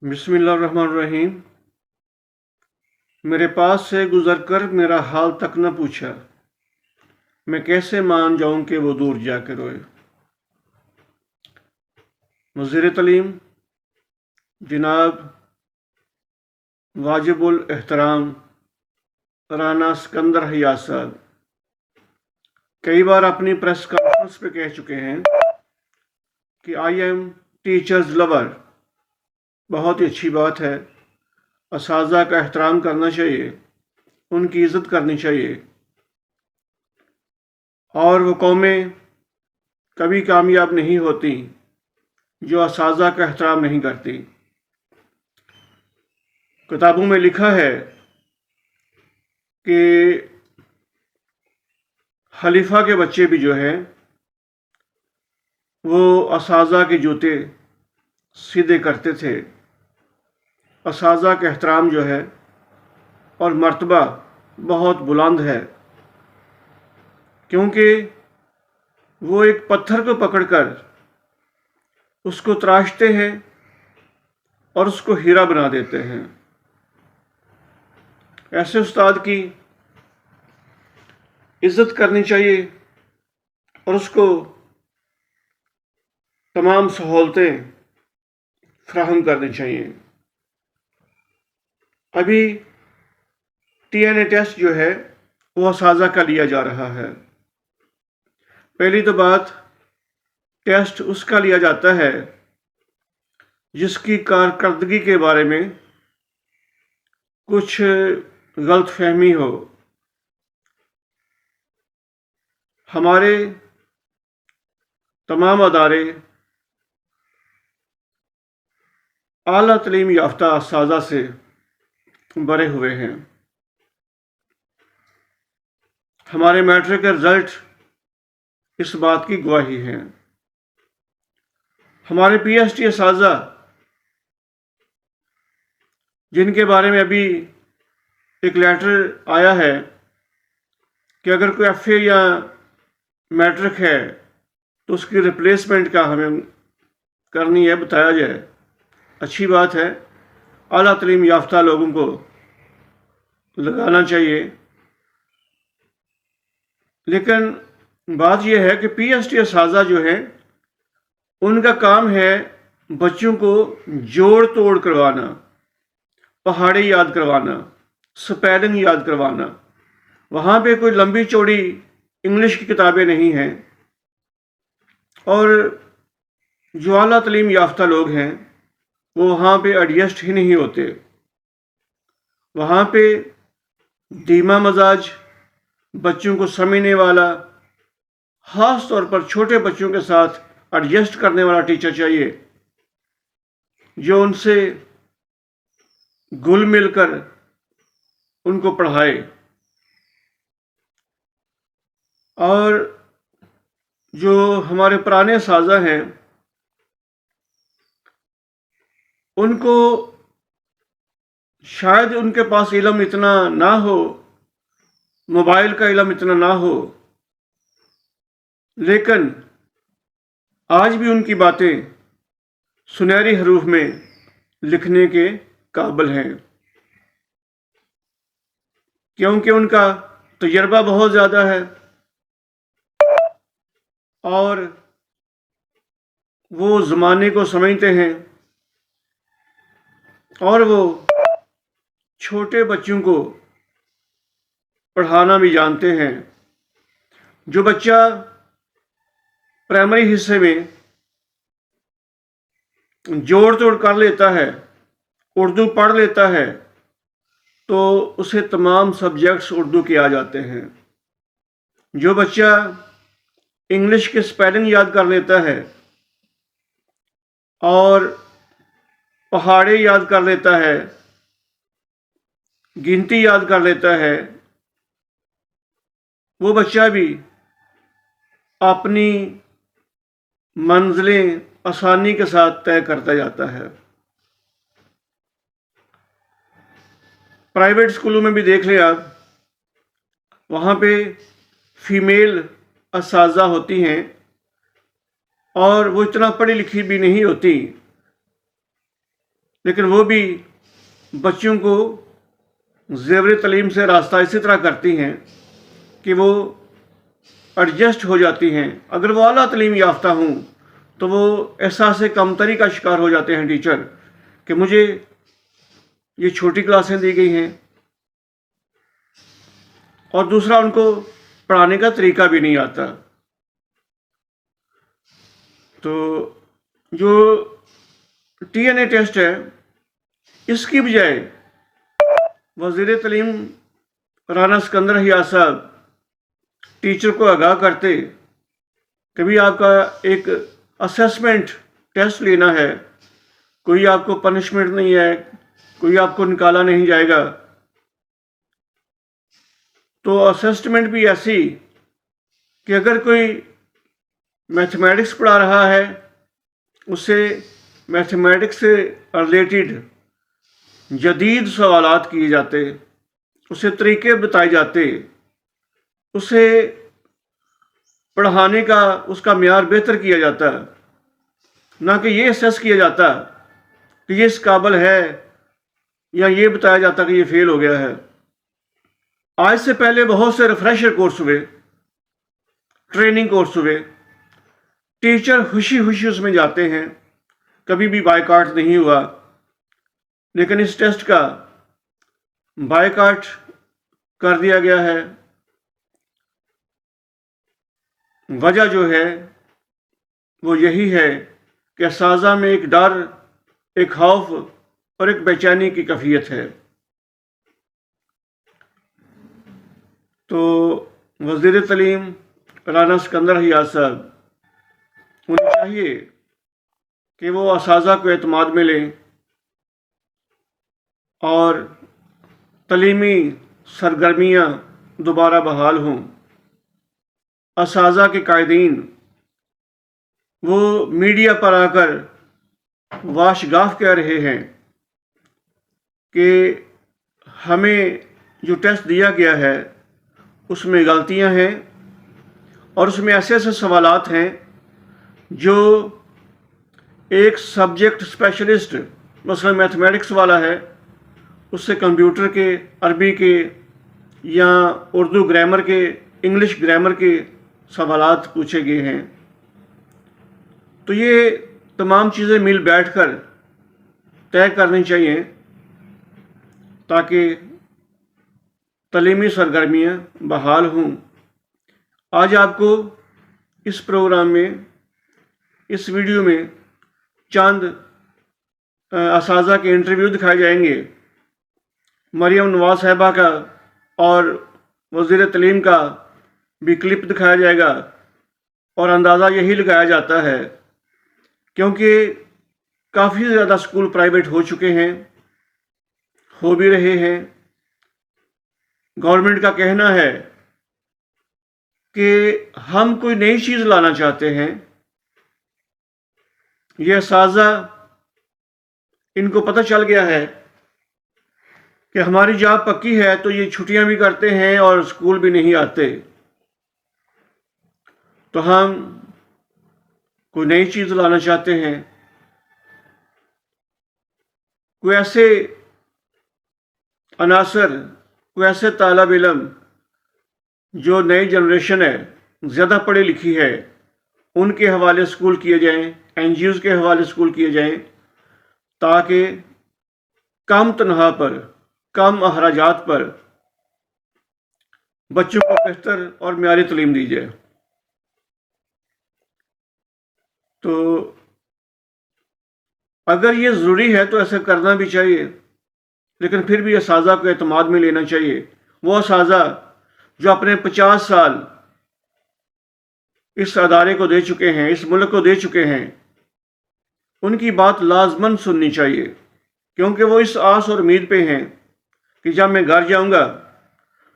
بسم اللہ الرحمن الرحیم۔ میرے پاس سے گزر کر میرا حال تک نہ پوچھا، میں کیسے مان جاؤں کہ وہ دور جا کے روئے۔ وزیر تعلیم جناب واجب الاحترام رانا سکندر حیات صاحب کئی بار اپنی پریس کانفرنس پہ کہہ چکے ہیں کہ آئی ایم ٹیچرز لور۔ بہت ہی اچھی بات ہے، اساتذہ کا احترام کرنا چاہیے، ان کی عزت کرنی چاہیے، اور وہ قومیں کبھی کامیاب نہیں ہوتی جو اساتذہ کا احترام نہیں کرتی۔ کتابوں میں لکھا ہے کہ خلیفہ کے بچے بھی جو ہیں وہ اساتذہ کے جوتے سیدھے کرتے تھے۔ اساتذہ کا احترام جو ہے اور مرتبہ بہت بلند ہے، کیونکہ وہ ایک پتھر کو پکڑ کر اس کو تراشتے ہیں اور اس کو ہیرا بنا دیتے ہیں۔ ایسے استاد کی عزت کرنی چاہیے اور اس کو تمام سہولتیں فراہم کرنی چاہیے۔ ابھی TNA ٹیسٹ جو ہے وہ اساتذہ کا لیا جا رہا ہے۔ پہلی تو بات، ٹیسٹ اس کا لیا جاتا ہے جس کی کارکردگی کے بارے میں کچھ غلط فہمی ہو۔ ہمارے تمام ادارے اعلیٰ تعلیم یافتہ اساتذہ سے بھرے ہوئے ہیں۔ ہمارے میٹرک کے رزلٹ اس بات کی گواہی ہیں۔ ہمارے PhD اساتذہ جن کے بارے میں ابھی ایک لیٹر آیا ہے کہ اگر کوئی FA یا میٹرک ہے تو اس کی ریپلیسمنٹ کا ہمیں کرنی ہے، بتایا جائے۔ اچھی بات ہے، اعلیٰ تعلیم یافتہ لوگوں کو لگانا چاہیے، لیکن بات یہ ہے کہ PhD اساتذہ جو ہیں ان کا کام ہے بچوں کو جوڑ توڑ کروانا، پہاڑی یاد کروانا، سپیلنگ یاد کروانا۔ وہاں پہ کوئی لمبی چوڑی انگلش کی کتابیں نہیں ہیں، اور جو اعلیٰ تعلیم یافتہ لوگ ہیں وہ وہاں پہ ایڈجسٹ ہی نہیں ہوتے۔ وہاں پہ دھیما مزاج، بچوں کو سمجھنے والا، خاص طور پر چھوٹے بچوں کے ساتھ ایڈجسٹ کرنے والا ٹیچر چاہیے، جو ان سے گل مل کر ان کو پڑھائے۔ اور جو ہمارے پرانے اساتذہ ہیں ان کو شاید ان کے پاس علم اتنا نہ ہو، موبائل کا علم اتنا نہ ہو، لیکن آج بھی ان کی باتیں سنہری حروف میں لکھنے کے قابل ہیں، کیونکہ ان کا تجربہ بہت زیادہ ہے اور وہ زمانے کو سمجھتے ہیں، اور وہ چھوٹے بچوں کو پڑھانا بھی جانتے ہیں۔ جو بچہ پرائمری حصے میں جوڑ توڑ کر لیتا ہے، اردو پڑھ لیتا ہے، تو اسے تمام سبجیکٹس اردو کے آ جاتے ہیں۔ جو بچہ انگلش کے سپیلنگ یاد کر لیتا ہے اور پہاڑے یاد کر لیتا ہے، گنتی یاد کر لیتا ہے، وہ بچہ بھی اپنی منزلیں آسانی کے ساتھ طے کرتا جاتا ہے۔ پرائیویٹ اسکولوں میں بھی دیکھ لیں آپ، وہاں پہ فیمیل اساتذہ ہوتی ہیں اور وہ اتنا پڑھی لکھی بھی نہیں ہوتی، لیکن وہ بھی بچوں کو زیور تعلیم سے راستہ اسی طرح کرتی ہیں کہ وہ ایڈجسٹ ہو جاتی ہیں. اگر وہ اعلیٰ تعلیم یافتہ ہوں تو وہ احساس کمتری کا شکار ہو جاتے ہیں ٹیچر کہ مجھے یہ چھوٹی کلاسیں دی گئی ہیں، اور دوسرا ان کو پڑھانے کا طریقہ بھی نہیں آتا. تو جو ٹی این اے ٹیسٹ ہے، اس کی بجائے وزیر تعلیم رانا سکندر حیات صاحب ٹیچر کو آگاہ کرتے کہ بھی آپ کا ایک اسیسمنٹ ٹیسٹ لینا ہے، کوئی آپ کو پنشمنٹ نہیں ہے، کوئی آپ کو نکالا نہیں جائے گا. تو اسیسمنٹ بھی ایسی کہ اگر کوئی میتھمیٹکس پڑھا رہا ہے، اسے میتھمیٹکس سے ریلیٹڈ جدید سوالات کیے جاتے، اسے طریقے بتائے جاتے، اسے پڑھانے کا اس کا معیار بہتر کیا جاتا، نہ کہ یہ اسیس کیا جاتا کہ یہ اس قابل ہے، یا یہ بتایا جاتا کہ یہ فیل ہو گیا ہے. آج سے پہلے بہت سے ریفریشر کورس ہوئے، ٹریننگ کورس ہوئے، ٹیچر خوشی خوشی اس میں جاتے ہیں، کبھی بھی بائیکاٹ نہیں ہوا. لیکن اس ٹیسٹ کا بائیکاٹ کر دیا گیا ہے. وجہ جو ہے وہ یہی ہے کہ اساتذہ میں ایک ڈر، ایک خوف اور ایک بے چینی کی کیفیت ہے. تو وزیر تعلیم رانا سکندر حیات صاحب، انہیں چاہیے کہ وہ اساتذہ کو اعتماد میں لیں اور تعلیمی سرگرمیاں دوبارہ بحال ہوں. اساتذہ کے قائدین وہ میڈیا پر آ کر واش گاف کہہ رہے ہیں کہ ہمیں جو ٹیسٹ دیا گیا ہے اس میں غلطیاں ہیں، اور اس میں ایسے ایسے سوالات ہیں جو ایک سبجیکٹ اسپیشلسٹ مثلا میتھمیٹکس والا ہے، اس سے کمپیوٹر کے، عربی کے یا اردو گرامر کے، انگلش گرامر کے سوالات پوچھے گئے ہیں. تو یہ تمام چیزیں مل بیٹھ کر طے کرنی چاہیے تاکہ تعلیمی سرگرمیاں بحال ہوں. آج آپ کو اس پروگرام میں، اس ویڈیو میں چند اساتذہ کے انٹرویو دکھائے جائیں گے. مریم نواز صاحبہ کا اور وزیر تعلیم کا بھی کلپ دکھایا جائے گا، اور اندازہ یہی لگایا جاتا ہے کیونکہ کافی زیادہ اسکول پرائیویٹ ہو چکے ہیں، ہو بھی رہے ہیں. گورنمنٹ کا کہنا ہے کہ ہم کوئی نئی چیز لانا چاہتے ہیں. یہ اساتذہ، ان کو پتہ چل گیا ہے کہ ہماری جاب پکی ہے تو یہ چھٹیاں بھی کرتے ہیں اور اسکول بھی نہیں آتے. تو ہم کوئی نئی چیز لانا چاہتے ہیں، کوئی ایسے عناصر، کوئی ایسے طالب علم جو نئی جنریشن ہے، زیادہ پڑھی لکھی ہے، ان کے حوالے اسکول کیے جائیں، این جی اوز کے حوالے اسکول کیے جائیں، تاکہ کم تنخواہ پر، کم اخراجات پر بچوں کو بہتر اور معیاری تعلیم دی جائے. تو اگر یہ ضروری ہے تو ایسا کرنا بھی چاہیے، لیکن پھر بھی اساتذہ کو اعتماد میں لینا چاہیے. وہ اساتذہ جو اپنے 50 سال اس ادارے کو دے چکے ہیں، اس ملک کو دے چکے ہیں، ان کی بات لازماً سننی چاہیے، کیونکہ وہ اس آس اور امید پہ ہیں کہ جب میں گھر جاؤں گا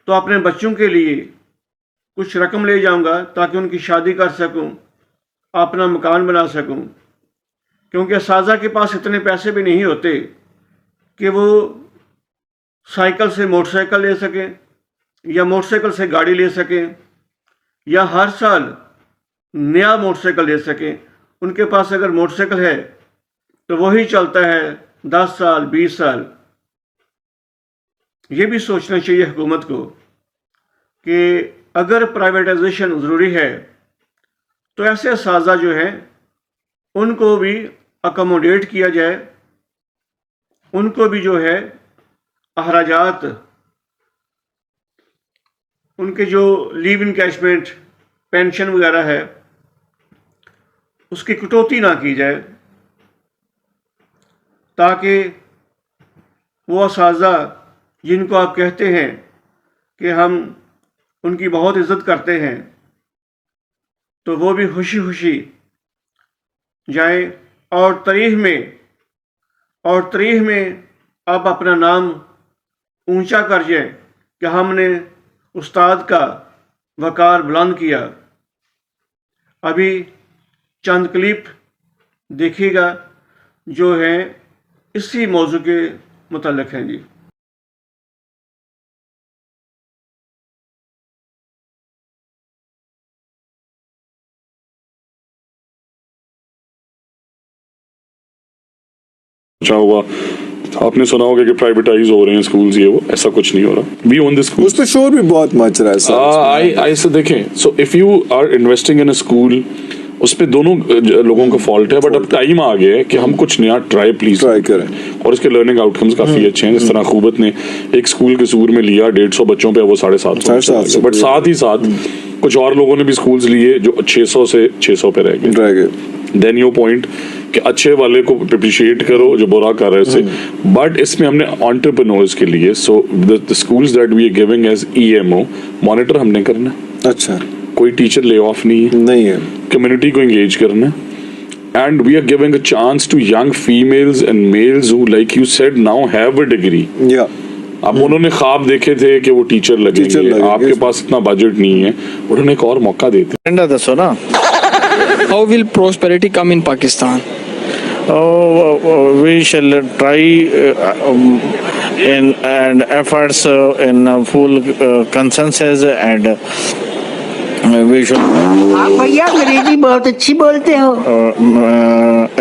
تو اپنے بچوں کے لیے کچھ رقم لے جاؤں گا تاکہ ان کی شادی کر سکوں، اپنا مکان بنا سکوں. کیونکہ اساتذہ کے پاس اتنے پیسے بھی نہیں ہوتے کہ وہ سائیکل سے موٹر سائیکل لے سکیں یا موٹر سائیکل سے گاڑی لے سکیں یا ہر سال نیا موٹر سائیکل لے سکیں. ان کے پاس اگر موٹر سائیکل ہے تو وہی چلتا ہے 10 سال 20 سال. یہ بھی سوچنا چاہیے حکومت کو کہ اگر پرائیویٹائزیشن ضروری ہے تو ایسے اساتذہ جو ہیں ان کو بھی اکوموڈیٹ کیا جائے, ان کو بھی جو ہے اخراجات, ان کے جو لیو انکیشمنٹ پینشن وغیرہ ہے اس کی کٹوتی نہ کی جائے, تاکہ وہ اساتذہ جن کو آپ کہتے ہیں کہ ہم ان کی بہت عزت کرتے ہیں تو وہ بھی خوشی خوشی جائیں اور تاریخ میں آپ اپنا نام اونچا کر جائیں کہ ہم نے استاد کا وقار بلند کیا. ابھی چند کلپ دیکھیے گا جو ہیں اسی موضوع کے متعلق ہیں. جی ہوا آپ نے سنا ہوگا کہ پرائیویٹائز ہو رہے ہیں اسکولز, یہ وہ ایسا کچھ نہیں ہو رہا. وی اون دی اسکول, اس پہ شور بھی بہت مچ رہا ہے. ایسے دیکھیں, so if you are investing in school, اس پہ دونوں لوگوں کا فالٹ ہے, بٹ اب ٹائم آ گیا ہے کہ ہم کچھ نیا پلیز ٹرائی کریں, اور اس کے لرننگ آؤٹ کمز کافی اچھے ہیں. جس طرح خوبت نے ایک اسکول کے سور میں لیا 150 بچوں پہ, وہ 750, بٹ ساتھ ہی ساتھ کچھ اور لوگوں نے بھی اسکولز لیے جو 600 سے 600 پہ رہ گئے. دین یو پوائنٹ کہ اچھے والے کو اپریشیٹ کرو جو برا کر رہے سے, بٹ اس میں ہم نے انٹرپرینورز کے لیے, سو the schools that we are giving as EMO monitor ہم نے کرنا. اچھا, کوئی ٹیچر لے آف نہیں ہے, کمیونٹی کو انگیج کرنا, and we are giving a chance to young females and males who like you said now have a degree. اب انہوں نے خواب دیکھے تھے کہ وہ ٹیچر لگیں گے, آپ کے پاس اتنا بجٹ نہیں ہے, انہوں نے ایک اور موقع دیتے. دسو نا, How will prosperity come in Pakistan? We shall try and efforts in full consensus and we should آپ بھیا انگریزی بہت اچھی بولتے ہو.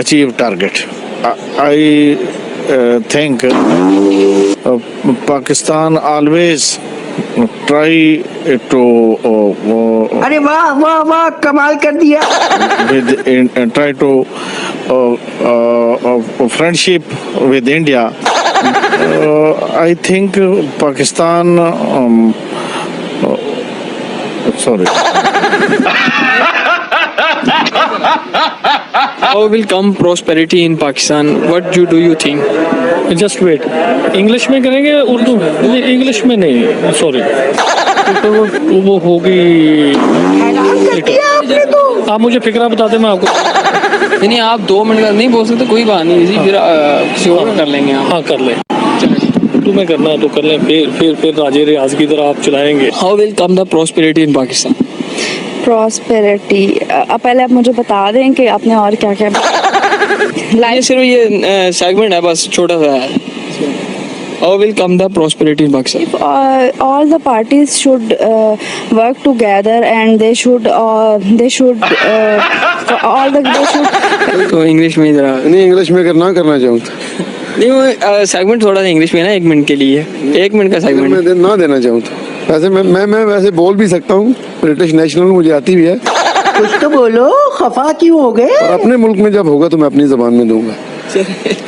achieve target. I think Pakistan always try to ارے واہ واہ واہ, کمال کر دیا. try to friendship with India. I think Pakistan sorry. How will come prosperity in Pakistan? What do you think? Just wait, English میں کریں گے اردو میں؟ انگلش میں نہیں, سوری, وہ ہوگی. حیران کر دیا آپ نے تو. آپ مجھے فکرہ بتا دیں, میں آپ کو. نہیں, آپ 2 منٹ نہیں بول سکتے, کوئی بات نہیں, پھر کسی اور کر لیں گے. ہاں کر لیں, اردو میں کرنا تو کر لیں, پھر راجے ریاض کی طرح آپ چلائیں گے. How will come the prosperity in Pakistan? Prosperity, پہلے آپ مجھے بتا دیں کہ آپ نے اور کیا کیا. یہ صرف یہ سیگمنٹ ہے, بس چھوٹا سا ہے. How will come the prosperity in Pakistan? All the parties should work together and they should تو انگلش میں ذرا نہیں انگلش میں کرنا چاہوں نہیں, وہ سیگمنٹ تھوڑا سا انگلش میں نا, 1 منٹ کے لیے, 1 منٹ کا سیگمنٹ میں نہ دینا چاہوں تو. ویسے میں ویسے بول بھی سکتا ہوں, برٹش نیشنل مجھے آتی بھی ہے. کچھ تو بولو, خفا کیوں ہو گئے؟ اور اپنے ملک میں جب ہوگا تو میں اپنی زبان میں دوں گا.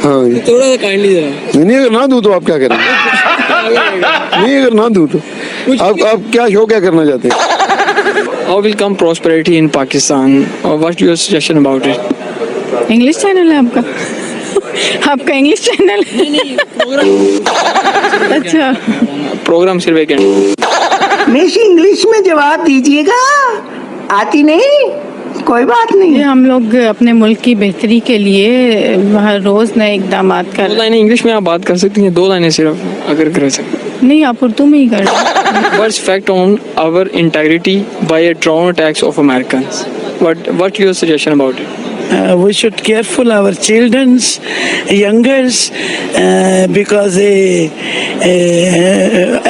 ہاں تھوڑا سا کائنڈلی ذرا. نہیں, اگر نہ دوں تو آپ کیا کریں گے؟ نہیں, اگر نہ دوں تو آپ کیا شو کیا کرنا چاہتے ہیں؟ How will come prosperity in Pakistan? Or what's your suggestion about it? English channel ہے آپ کا. آپ کا انگلش چینل اچھا, پروگرام صرف ایک ہمیشہ انگلش میں جواب دیجیے گا, آتی نہیں کوئی بات نہیں. ہم لوگ اپنے ملک کی بہتری کے لیے ہر روز نئے اقدامات کر 2 لائنیں انگلش میں آپ بات کر سکتی ہیں, 2 لائنیں صرف اگر کر سکتے. نہیں, آپ اردو میں ہی کر What's fact on our integrity by a drone attacks of Americans? What your suggestion about it? We should careful our children's, youngers, because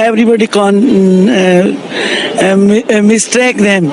everybody can mistake them.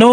No,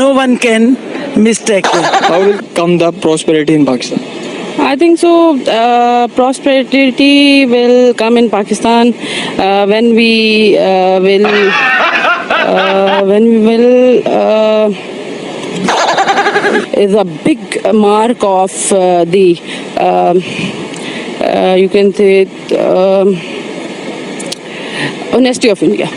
no one can mistake it. How will come the prosperity in Pakistan? I think so. Prosperity will come in Pakistan when we will is a big mark of the you can say honesty of India.